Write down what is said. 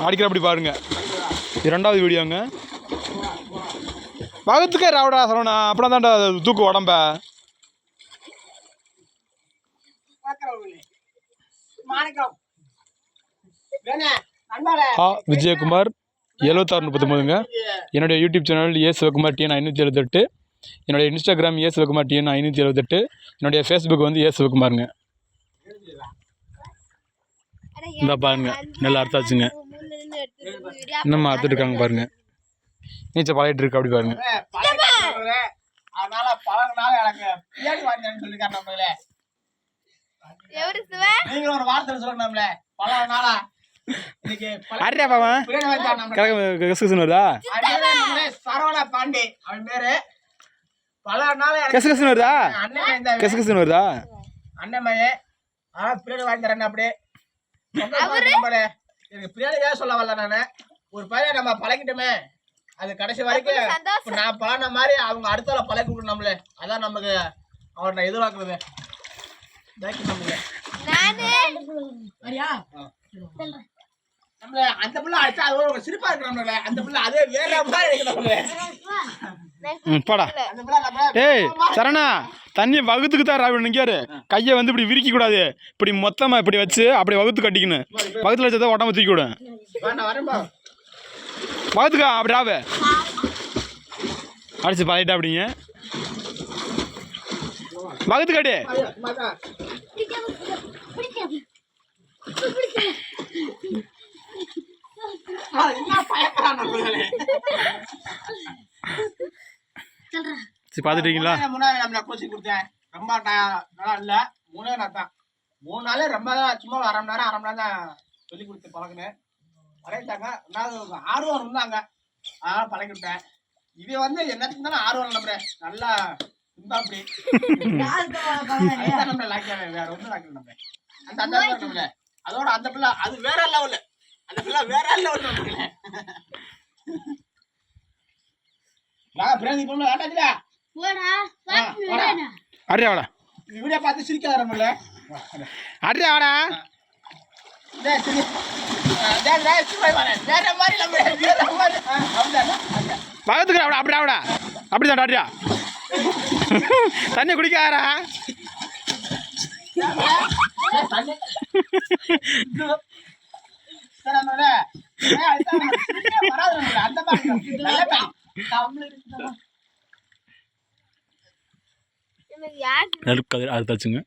அடிக்கிற அப்படி பாருங்க. இரண்டாவது வீடியோங்க. வகுத்துக்கே ராவடா சரவணா, அப்படின்னா தான்டா தூக்கு உடம்ப. விஜயகுமார் 7639ங்க. என்னுடைய யூடியூப் சேனல் ஏ சிவகுமார் TN 578. என்னுடைய இன்ஸ்டாகிராம் ஏ சிவகுமார் TN 578. என்னுடைய ஃபேஸ்புக் வந்து ஏ சிவகுமாருங்க. இந்த பாருங்க நல்லா அறுத்தாச்சுங்க. இன்னும் அறுத்துட்டு இருக்காங்க பாருங்க. நீச்சல் பழகிட்டு இருக்கு அப்படி பாருங்க. சரவண பாண்டி அவன் பேரு. வருதா அண்ணமையே பிரியாணி வாங்கி தரேன். அப்படியே எனக்கு பிரியாணி ஏன் சொல்ல வரல. நானு ஒரு பையன் நம்ம பழகிட்டோமே, அது கடைசி வரைக்கும் நான் பழன மாதிரி அவங்க அடுத்த பழகி விடணும் நம்மளே. அதான் நமக்கு அவர் நான் எதிர்பார்க்கறது. அந்த பிள்ளை அடிச்சா அது சிரிப்பா இருக்கிறோம்ல, அந்த பிள்ளை அதே வேற மாதிரி. ஏய் சரணா, தண்ணி வகுத்துக்கு தான் ராவிடாரு. கையை வந்து இப்படி விரிக்க கூடாது, இப்படி மொத்தமா இப்படி வச்சு அப்படி வகுத்து கட்டிக்கணும். வகுத்துல வச்சதை உடம்பு தூக்கி விடும். வகுத்துக்கா அப்படி ராவு அடிச்சு பழகிட்டா அப்படிங்க. வகுத்து கட்டி பாத்துட்டீங்களா? கோச்சிங் கொடுத்தேன். ரொம்ப நல்லா இல்ல, 3 நாள் தான். 3 நாளே ரொம்ப சும்மா அரை மணி நேரம் தான் சொல்லி கொடுத்து பழகினேன். பழகிட்டாங்க. ஆர்வம் இருந்தாங்க, அதனால பழகி விட்டேன். இது வந்து என்னத்துக்கு தானே ஆர்வம் நம்புறேன். நல்லா இருந்தா அப்படி நம்ம லாக்கியாவே வேற ஒன்றும் லாக்கியம் நம்புறேன். அந்த அந்த அதோட அந்த பிள்ளை அது வேற லெவலு. அந்த பிள்ளை வேற லெவல். வீடியோ பார்த்து சிரிக்க ஆரம்பில்ல. அடியா வாடா. வகுத்துக்கு அப்படி ஆவடா. அப்படிதான் டாடியா தண்ணி குடிக்காரா. நெருக்கதில் அறுத்தாச்சுங்க.